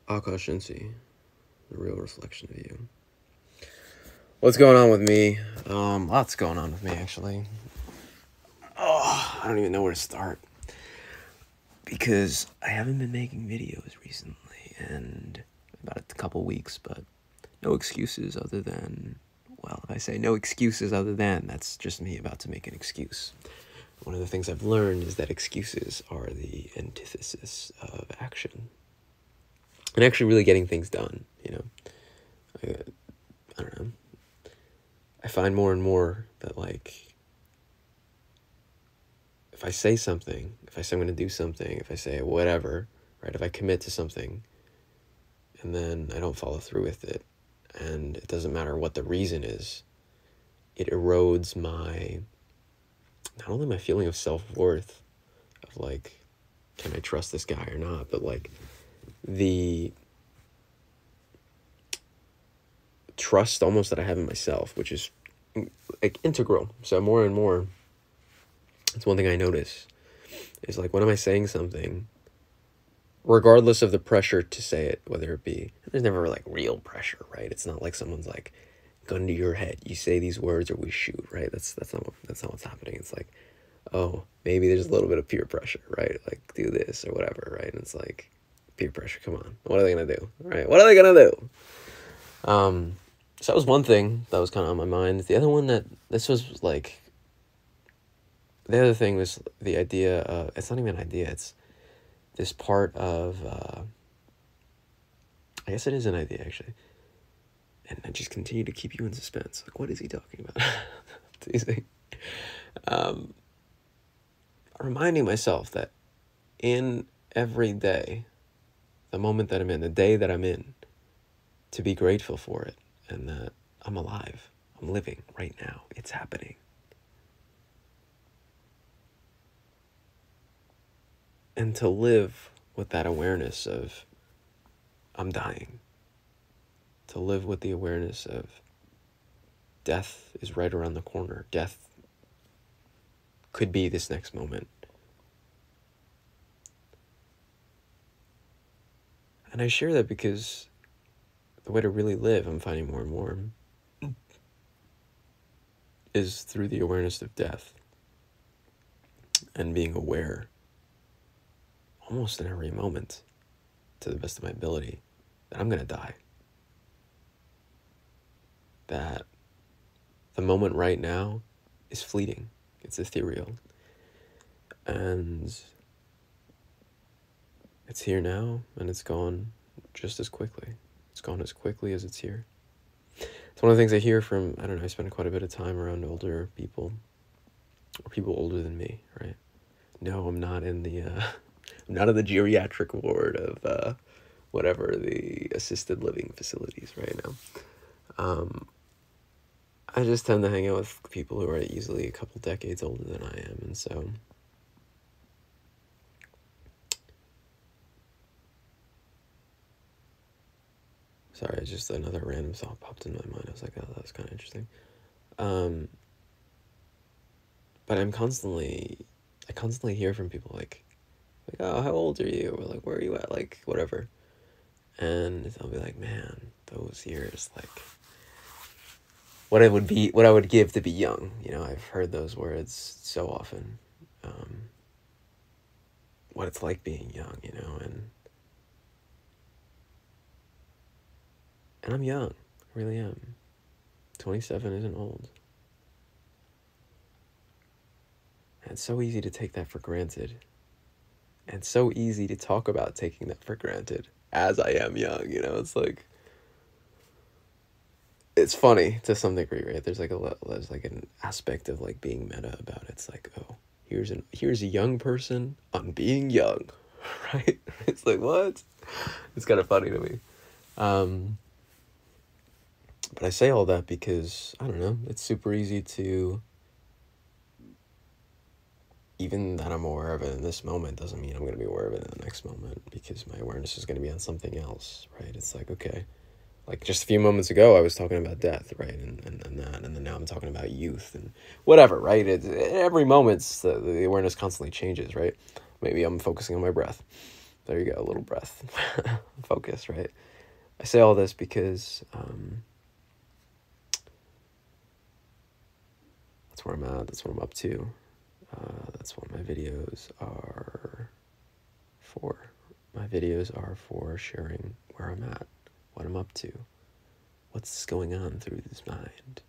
Akash Shinsi, the real reflection of you. What's going on with me? Lots going on with me, actually. Oh, I don't even know where to start. Because I haven't been making videos recently, and about a couple weeks, but no excuses other than, well, if I say no excuses other than, that's just me about to make an excuse. One of the things I've learned is that excuses are the antithesis of action. And actually really getting things done, you know. I don't know. I find more and more that, like, if I say something, if I say I'm going to do something, if I say whatever, right, if I commit to something and then I don't follow through with it, and it doesn't matter what the reason is, it erodes my, not only my feeling of self-worth, of like, can I trust this guy or not, but like the trust almost that I have in myself, which is like integral. So more and more, it's one thing I notice is like, when am I saying something, regardless of the pressure to say it, whether it be, there's never like real pressure, right? It's not like someone's like, gun to your head, you say these words or we shoot, right? That's not what's happening. It's like, oh, maybe there's a little bit of peer pressure, right? Like, do this or whatever, right? And it's like, peer pressure, come on, what are they gonna do, right? What are they gonna do? So that was one thing that was kind of on my mind. The other one the other thing was the idea of, it's not even an idea, it's this part of, I guess it is an idea, actually. And I just continue to keep you in suspense. Like, what is he talking about? Teasing. Reminding myself that in every day, the moment that I'm in, the day that I'm in, to be grateful for it, and that I'm alive. I'm living right now. It's happening. And to live with that awareness of I'm dying. To live with the awareness of death is right around the corner. Death could be this next moment. And I share that because the way to really live, I'm finding more and more, is through the awareness of death. And being aware, almost in every moment, to the best of my ability, that I'm going to die. That the moment right now is fleeting. It's ethereal. And it's here now, and it's gone just as quickly. It's gone as quickly as it's here. It's one of the things I hear from, I don't know, I spend quite a bit of time around older people, or people older than me, right? No, I'm not in the, I'm not in the geriatric ward of, whatever, the assisted living facilities right now. I just tend to hang out with people who are easily a couple decades older than I am, and so sorry, just another random thought popped in my mind. I was like, oh, that was kind of interesting. But I constantly hear from people like, oh, how old are you? Or like, where are you at? Like, whatever. And I'll be like, man, those years, like, what I would give to be young. You know, I've heard those words so often. What it's like being young, you know, and I'm young. I really am. 27 isn't old. And it's so easy to take that for granted. And so easy to talk about taking that for granted as I am young, you know. It's like, it's funny to some degree, right? There's like an aspect of like being meta about it. It's like, oh, here's a young person on being young, right? It's like, what? It's kind of funny to me. But I say all that because, I don't know, it's super easy to, even that I'm aware of it in this moment doesn't mean I'm going to be aware of it in the next moment, because my awareness is going to be on something else, right? It's like, okay, like just a few moments ago I was talking about death, right? And that, and then now I'm talking about youth and whatever, right? Every moment the awareness constantly changes, right? Maybe I'm focusing on my breath. There you go, a little breath. Focus, right? I say all this because that's where I'm at, that's what I'm up to. That's what my videos are for. My videos are for sharing where I'm at, what I'm up to, what's going on through this mind,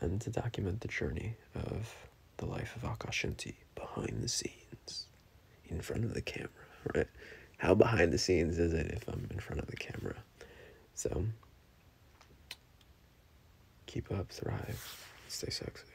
and to document the journey of the life of Akash Shinti behind the scenes, in front of the camera, right? How behind the scenes is it if I'm in front of the camera? So, keep up, thrive, stay sexy.